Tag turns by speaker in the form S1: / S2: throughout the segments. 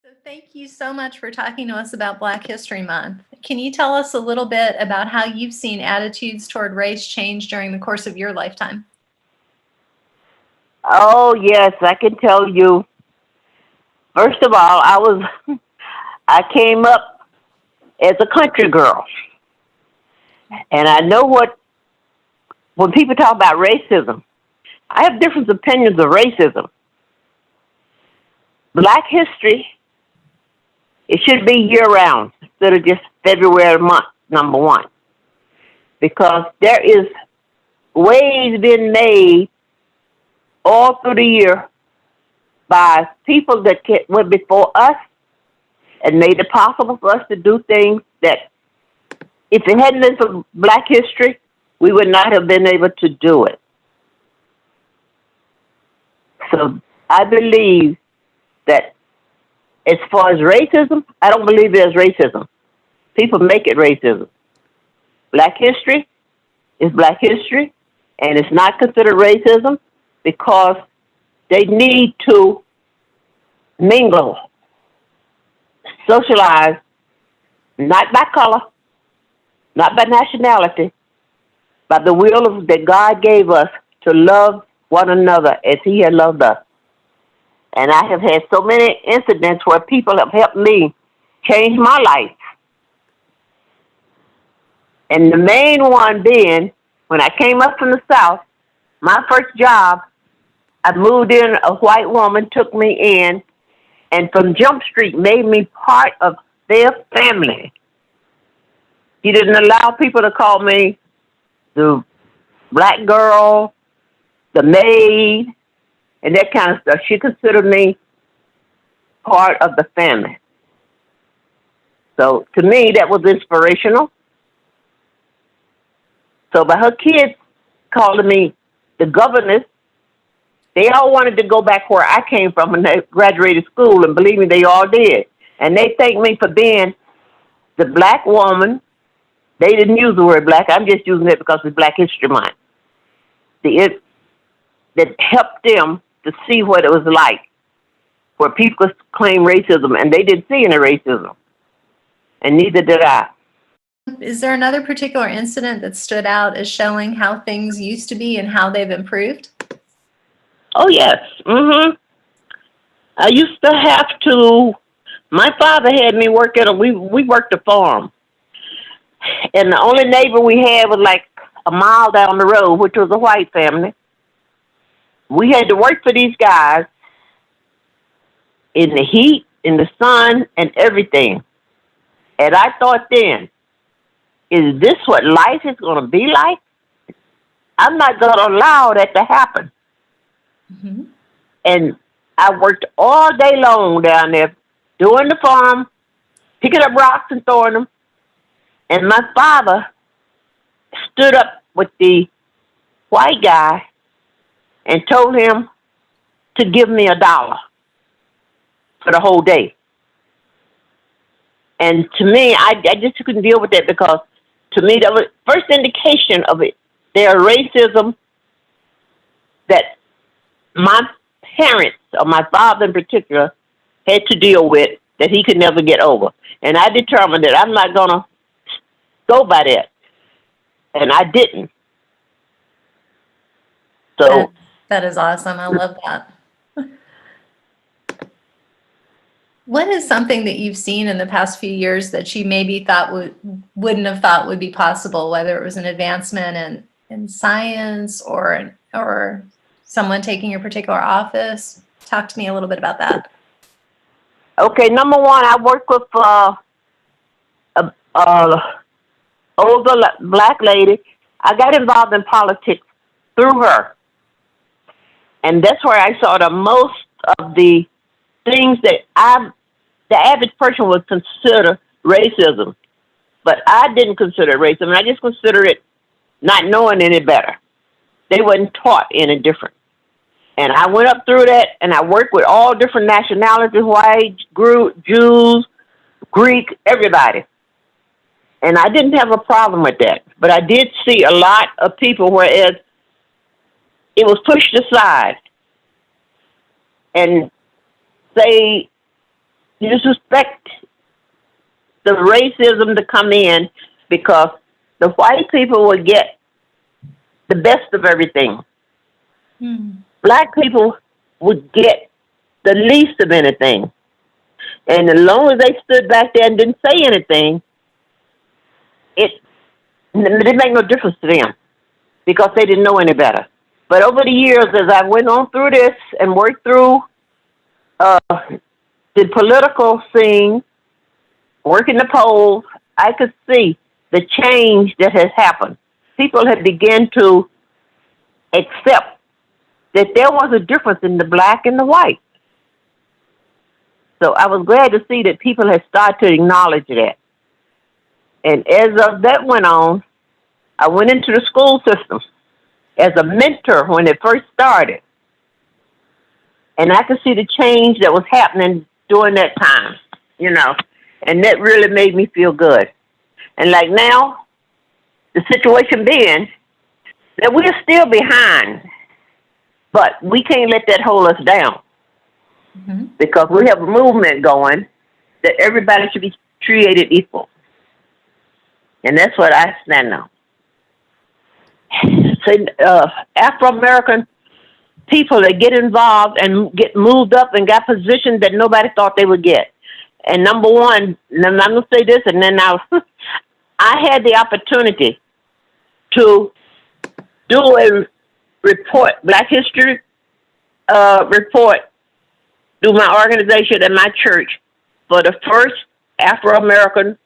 S1: So thank you so much for talking to us about Black History Month. Can you tell us a little bit about how you've seen attitudes toward race change during the course of your lifetime?
S2: Oh, yes, I can tell you. First of all, I came up as a country girl. And I know when people talk about racism, I have different opinions of racism. Black history, it should be year round instead of just February month, number one. Because there is ways being made all through the year by people that went before us and made it possible for us to do things that if it hadn't been for Black history, we would not have been able to do it. So I believe that as far as racism, I don't believe there's racism. People make it racism. Black history is Black history, and it's not considered racism because they need to mingle, socialize, not by color, not by nationality, by the will that God gave us to love one another as He had loved us. And I have had so many incidents where people have helped me change my life. And the main one being, when I came up from the South, my first job, I moved in, a white woman took me in, and from Jump Street made me part of their family. She didn't allow people to call me the black girl, the maid, and that kind of stuff. She considered me part of the family. So to me, that was inspirational. So by her kids calling me the governess, they all wanted to go back where I came from when they graduated school, and believe me, they all did. And they thanked me for being the black woman. They didn't use the word black. I'm just using it because it's Black History Month. That helped them to see what it was like, where people claim racism, and they didn't see any racism, and neither did I.
S1: Is there another particular incident that stood out as showing how things used to be and how they've improved?
S2: Oh, yes. I used to have to, my father had me work we worked a farm. And the only neighbor we had was like a mile down the road, which was a white family. We had to work for these guys in the heat, in the sun, and everything. And I thought then, is this what life is going to be like? I'm not going to allow that to happen.
S1: Mm-hmm.
S2: And I worked all day long down there doing the farm, picking up rocks and throwing them. And my father stood up with the white guy and told him to give me $1 for the whole day. And to me, I just couldn't deal with that because to me that was first indication of it. Their racism that my parents, or my father in particular, had to deal with that he could never get over. And I determined that I'm not going to go by that. And I didn't. So
S1: that is awesome. I love that. What is something that you've seen in the past few years that you maybe wouldn't have thought would be possible, whether it was an advancement in science or someone taking your particular office? Talk to me a little bit about that.
S2: Okay, number one, I work with a older black lady. I got involved in politics through her. And that's where I saw the most of the things that the average person would consider racism. But I didn't consider it racism. I just consider it not knowing any better. They wasn't taught any different. And I went up through that, and I worked with all different nationalities, white, Jews, Greek, everybody. And I didn't have a problem with that. But I did see a lot of people, whereas it was pushed aside. And say you suspect the racism to come in because the white people would get the best of everything. Black people would get the least of anything. And as long as they stood back there and didn't say anything, it didn't make no difference to them because they didn't know any better. But over the years, as I went on through this and worked through the political scene, working the polls, I could see the change that has happened. People had begun to accept that there was a difference in the black and the white. So I was glad to see that people had started to acknowledge that. And as of that went on, I went into the school system as a mentor when it first started. And I could see the change that was happening during that time, you know. And that really made me feel good. And like now, the situation being that we're still behind, but we can't let that hold us down. Because we have a movement going that everybody should be treated equal. And that's what I stand on. So, Afro-American people that get involved and get moved up and got positions that nobody thought they would get. And number one, and I'm going to say this, and then I had the opportunity to do a report, Black History report, through my organization and my church for the first Afro-American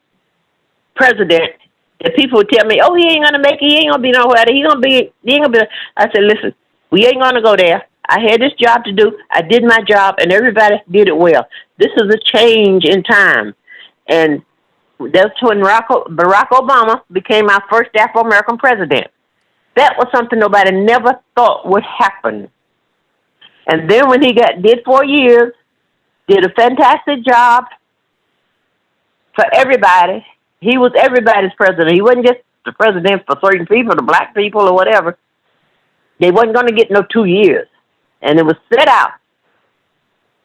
S2: president. That people would tell me, oh, he ain't going to make it, he ain't going to be nowhere, he ain't going to be. I said, listen, we ain't going to go there. I had this job to do. I did my job, and everybody did it well. This is a change in time. And that's when Barack Obama became our first Afro-American president. That was something nobody never thought would happen. And then when he did 4 years, did a fantastic job for everybody. He was everybody's president. He wasn't just the president for certain people, the black people or whatever. They wasn't going to get no 2 years. And it was set out.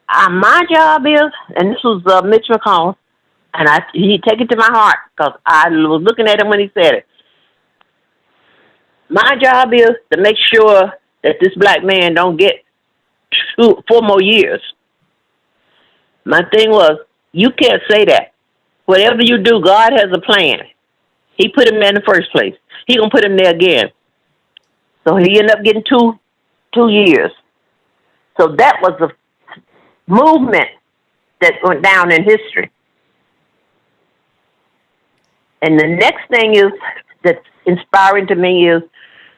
S2: My job is, and this was Mitch McConnell, and he take it to my heart because I was looking at him when he said it. My job is to make sure that this black man don't get 4 more years. My thing was, you can't say that. Whatever you do, God has a plan. He put him there in the first place. He gonna put him there again. So he ended up getting 2 years. So that was a movement that went down in history. And the next thing is that's inspiring to me is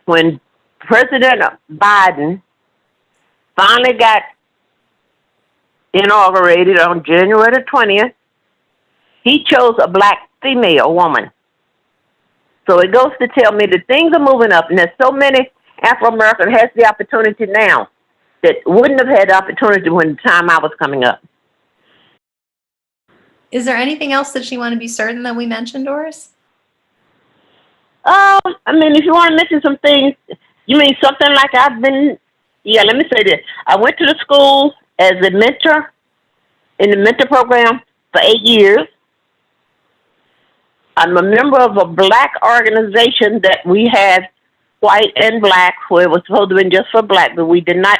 S2: when President Biden finally got inaugurated on January the 20th, he chose a black female woman. So it goes to tell me that things are moving up, and there's so many Afro-Americans has the opportunity now that wouldn't have had the opportunity when the time I was coming up.
S1: Is there anything else that you want to be certain that we mentioned, Doris?
S2: I mean, if you want to mention some things, you mean something like let me say this. I went to the school as a mentor in the mentor program for 8 years. I'm a member of a black organization that we had white and black, where it was supposed to be just for black, but we did not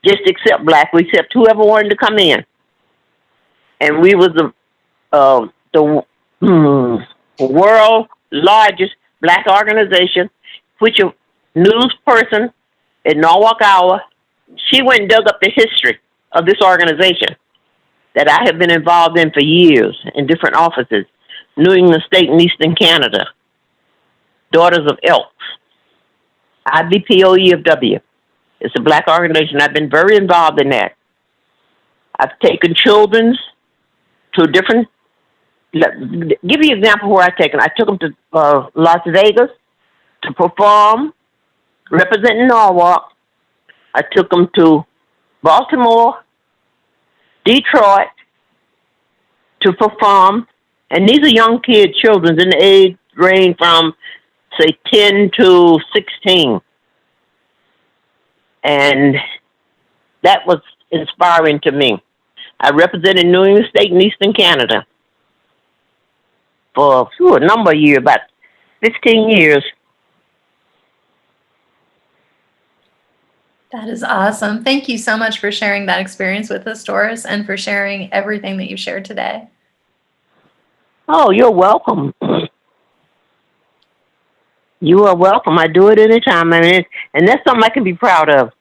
S2: just accept black. We accept whoever wanted to come in. And we was the world largest black organization, which a news person in Norwalk, Iowa, she went and dug up the history of this organization that I have been involved in for years in different offices, New England State and Eastern Canada, Daughters of Elks, IBPOE. It's a black organization. I've been very involved in that. I've taken children's to different, give you an example where I've taken. I took them to Las Vegas to perform, representing Norwalk. I took them to Baltimore, Detroit to perform. And these are young kids, children in the age range from, say, 10 to 16. And that was inspiring to me. I represented New England State and Eastern Canada for a number of years, about 15 years.
S1: That is awesome. Thank you so much for sharing that experience with us, Doris, and for sharing everything that you've shared today.
S2: Oh, you're welcome. You are welcome. I do it anytime, and that's something I can be proud of.